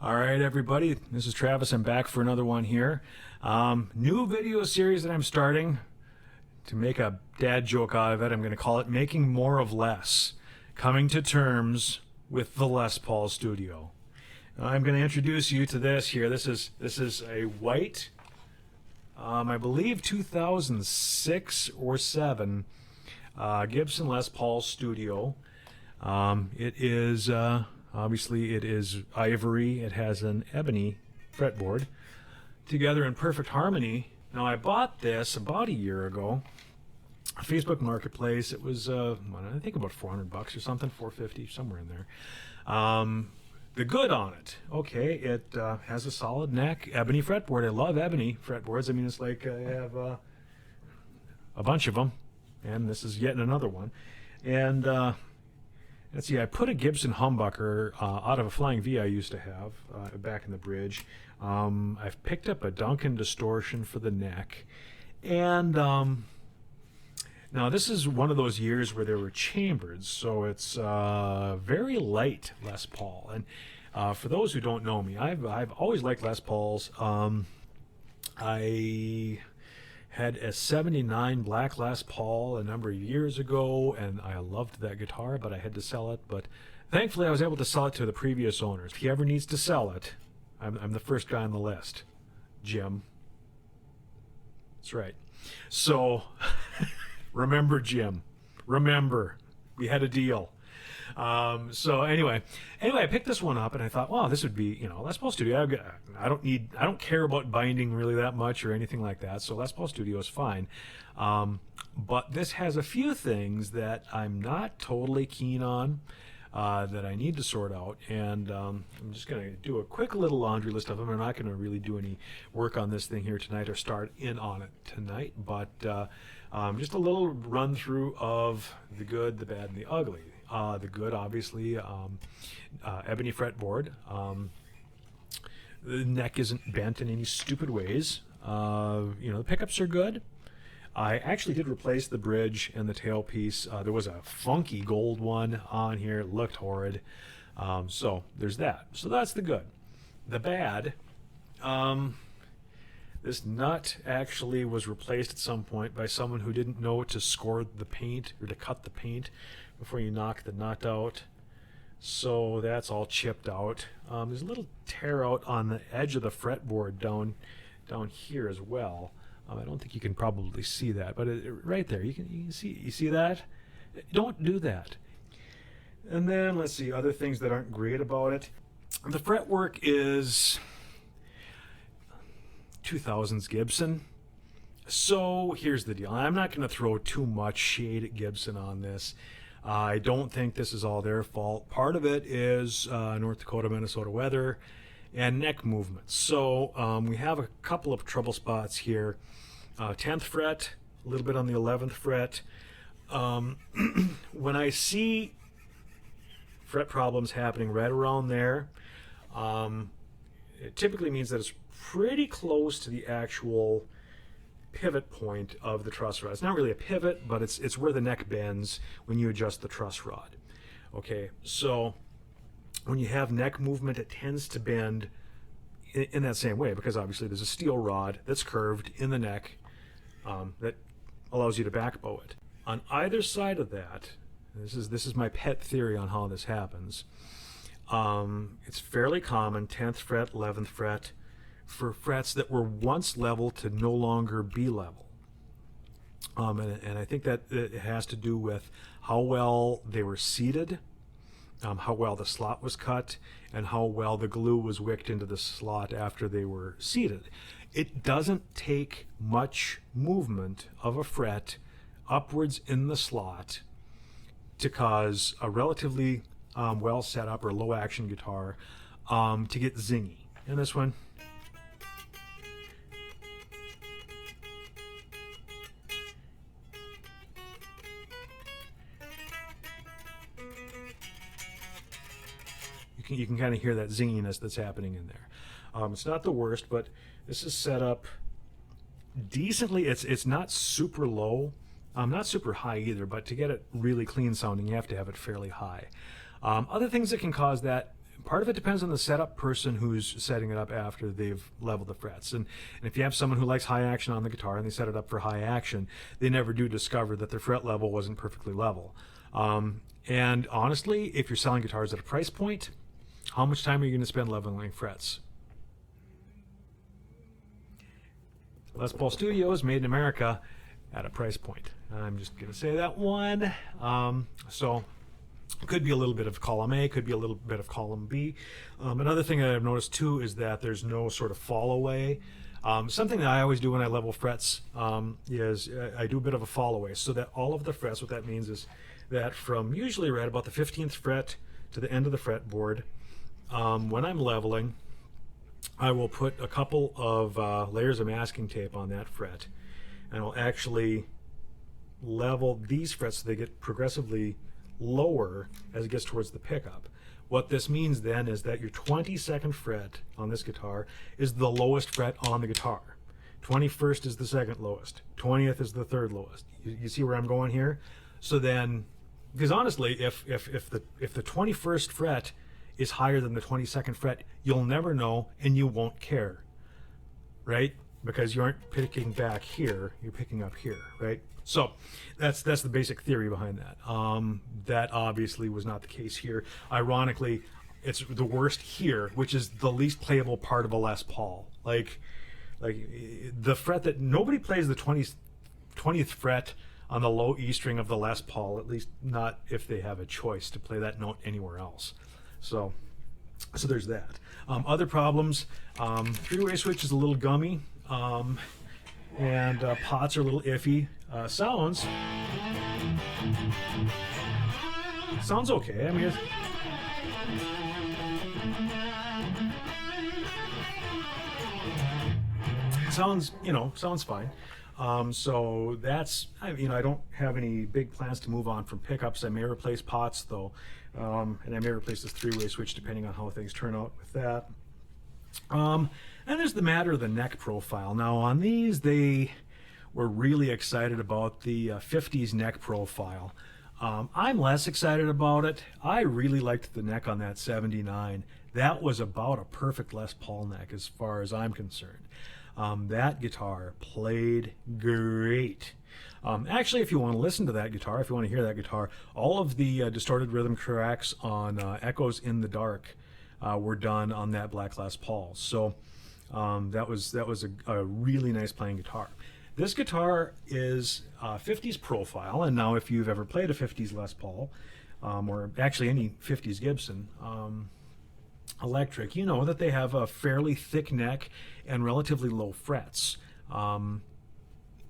All right, everybody, this is Travis. I'm back for another one here. New video series that I'm starting. To make a dad joke out of it, I'm going to call it Making More of Less. Coming to terms with the Les Paul Studio. I'm going to introduce you to this here. This is a white, I believe 2006 or 7 Gibson Les Paul Studio. It is obviously it is ivory. It has an ebony fretboard together in perfect harmony. Now I bought this about a year ago, Facebook Marketplace. It was I think about $400 or something, $450, somewhere in there. The good on it, okay, it has a solid neck, ebony fretboard. I love ebony fretboards. I mean, it's like I have a bunch of them, and this is yet another one. And let's see, I put a Gibson humbucker out of a Flying V I used to have back in the bridge. I've picked up a Duncan distortion for the neck. And now this is one of those years where there were chambered, so it's very light Les Paul. And for those who don't know me, I've always liked Les Pauls. I had a 79 black Les Paul a number of years ago, and I loved that guitar, but I had to sell it. But thankfully, I was able to sell it to the previous owners. If he ever needs to sell it, I'm the first guy on the list. Jim. That's right. So, remember Jim. Remember, we had a deal. So anyway, I picked this one up and I thought, wow, this would be, Les Paul Studio. I don't care about binding really that much or anything like that. So Les Paul Studio is fine. But this has a few things that I'm not totally keen on, that I need to sort out. And I'm just going to do a quick little laundry list of them. I'm not going to really do any work on this thing here tonight or start in on it tonight. But just a little run through of the good, the bad, and the ugly. The good, obviously, ebony fretboard. The neck isn't bent in any stupid ways. The pickups are good. I actually did replace the bridge and the tailpiece. There was a funky gold one on here. It looked horrid. So there's that. So that's the good. The bad, this nut actually was replaced at some point by someone who didn't know to score the paint or to cut the paint before you knock the nut out. So that's all chipped out. There's a little tear out on the edge of the fretboard down here as well. I don't think you can probably see that, but right there, you can see that? Don't do that. And then let's see, other things that aren't great about it. The fretwork is 2000s Gibson. So here's the deal. I'm not going to throw too much shade at Gibson on this. I don't think this is all their fault. Part of it is North Dakota, Minnesota weather and neck movements. So we have a couple of trouble spots here. 10th fret, a little bit on the 11th fret. When I see fret problems happening right around there, it typically means that it's pretty close to the actual pivot point of the truss rod. It's not really a pivot, but it's where the neck bends when you adjust the truss rod. Okay, so when you have neck movement, it tends to bend in that same way, because obviously there's a steel rod that's curved in the neck that allows you to back bow it. On either side of that, this is my pet theory on how this happens. It's fairly common, 10th fret, 11th fret, for frets that were once level to no longer be level. And I think that it has to do with how well they were seated, how well the slot was cut, and how well the glue was wicked into the slot after they were seated. It doesn't take much movement of a fret upwards in the slot to cause a relatively well set up or low action guitar to get zingy. And this one, you can kind of hear that zinginess that's happening in there. It's not the worst, but this is set up decently. It's not super low, not super high either, but to get it really clean sounding, you have to have it fairly high. Other things that can cause that part of it depends on the setup person who's setting it up after they've leveled the frets. And if you have someone who likes high action on the guitar and they set it up for high action, they never do discover that their fret level wasn't perfectly level. And honestly, if you're selling guitars at a price point, how much time are you going to spend leveling frets? Les Paul Studios, made in America at a price point. I'm just going to say that one. So could be a little bit of column A, could be a little bit of column B. Another thing that I've noticed too is that there's no sort of fall away. Something that I always do when I level frets is I do a bit of a fall away, so that all of the frets, what that means is that from usually right about the 15th fret to the end of the fretboard, when I'm leveling, I will put a couple of layers of masking tape on that fret, and I'll actually level these frets so they get progressively lower as it gets towards the pickup. What this means then is that your 22nd fret on this guitar is the lowest fret on the guitar. 21st is the second lowest. 20th is the third lowest. You see where I'm going here? So then, because honestly, if the 21st fret is higher than the 22nd fret, you'll never know and you won't care, right? Because you aren't picking back here, you're picking up here, right? So that's the basic theory behind that. That obviously was not the case here. Ironically, it's the worst here, which is the least playable part of a Les Paul. Like the fret that nobody plays the 20th fret on the low E string of the Les Paul, at least not if they have a choice to play that note anywhere else. So there's that. Other problems, three-way switch is a little gummy, and pots are a little iffy. Sounds okay. I mean, sounds fine. So that's, I don't have any big plans to move on from pickups. I may replace pots though, and I may replace this three-way switch depending on how things turn out with that. And there's the matter of the neck profile. Now on these, they were really excited about the 50s neck profile. I'm less excited about it. I really liked the neck on that 79. That was about a perfect Les Paul neck as far as I'm concerned. That guitar played great. Actually, if you want to listen to that guitar, if you want to hear that guitar, all of the distorted rhythm tracks on Echoes in the Dark were done on that black Les Paul. So that was a really nice playing guitar. This guitar is 50s profile, and now if you've ever played a 50s Les Paul, or actually any 50s Gibson electric, you know that they have a fairly thick neck and relatively low frets.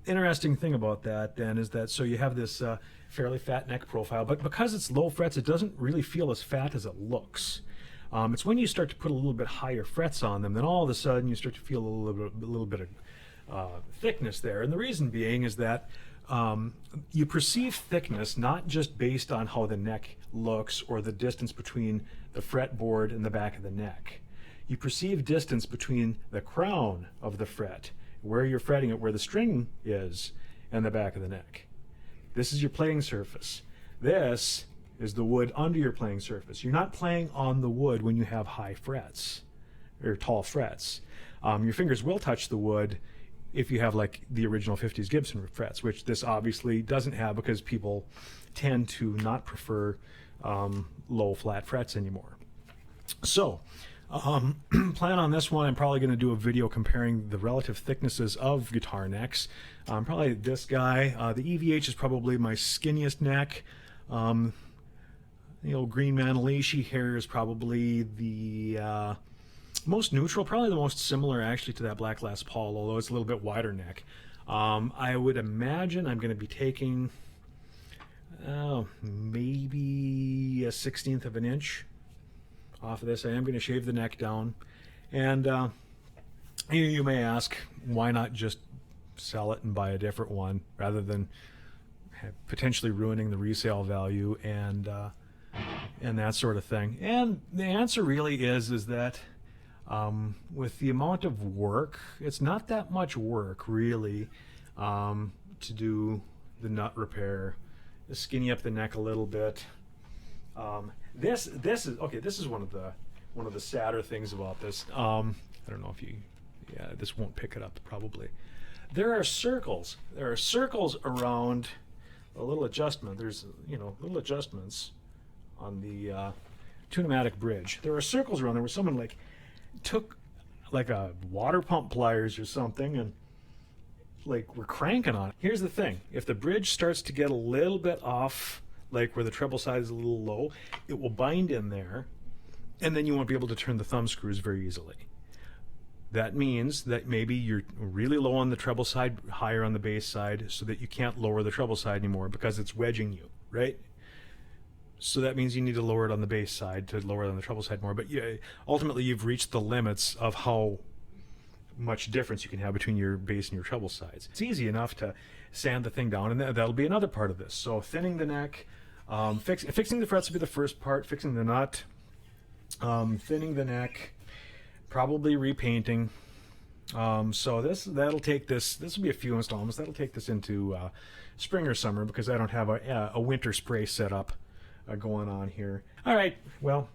Interesting thing about that then is that so you have this fairly fat neck profile, but because it's low frets, it doesn't really feel as fat as it looks. It's when you start to put a little bit higher frets on them, then all of a sudden you start to feel a little bit of thickness there. And the reason being is that you perceive thickness not just based on how the neck looks or the distance between the fretboard and the back of the neck. You perceive distance between the crown of the fret, where you're fretting it, where the string is, and the back of the neck. This is your playing surface. This is the wood under your playing surface. You're not playing on the wood when you have high frets or tall frets. Your fingers will touch the wood if you have like the original 50s Gibson frets, which this obviously doesn't have because people tend to not prefer low flat frets anymore. So plan on this one, I'm probably going to do a video comparing the relative thicknesses of guitar necks. Probably this guy, the EVH is probably my skinniest neck. The old Green Manalishi here is probably the most neutral, probably the most similar actually to that black Les Paul, although it's a little bit wider neck. I would imagine I'm going to be taking maybe a 1/16 of an inch off of this. I am going to shave the neck down, and you may ask, why not just sell it and buy a different one rather than potentially ruining the resale value and that sort of thing? And the answer really is that with the amount of work, it's not that much work really to do the nut repair, skinny up the neck a little bit. This is okay. This is one of the one of the sadder things about this. I don't know if you, yeah, this won't pick it up probably. There are circles. There are circles around a little adjustment. There's, you know, little adjustments on the Tune-O-Matic bridge. There are circles around there where someone like took like a water pump pliers or something and like we're cranking on it. Here's the thing. If the bridge starts to get a little bit off, like where the treble side is a little low, it will bind in there and then you won't be able to turn the thumb screws very easily. That means that maybe you're really low on the treble side, higher on the bass side, so that you can't lower the treble side anymore because it's wedging you, right? So that means you need to lower it on the bass side to lower it on the treble side more. But ultimately, you've reached the limits of how much difference you can have between your bass and your treble sides. It's easy enough to sand the thing down, and that'll be another part of this. So thinning the neck, fixing the frets will be the first part, fixing the nut, thinning the neck, probably repainting. So that'll take this will be a few installments. That'll take this into spring or summer because I don't have a winter spray setup going on here. All right, well,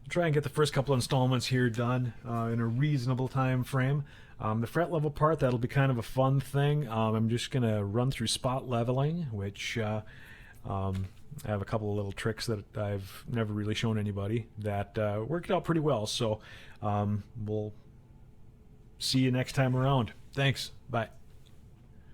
try and get the first couple installments here done in a reasonable time frame. The fret level part, that'll be kind of a fun thing. I'm just gonna run through spot leveling, which I have a couple of little tricks that I've never really shown anybody that worked out pretty well. So we'll see you next time around. Thanks. Bye.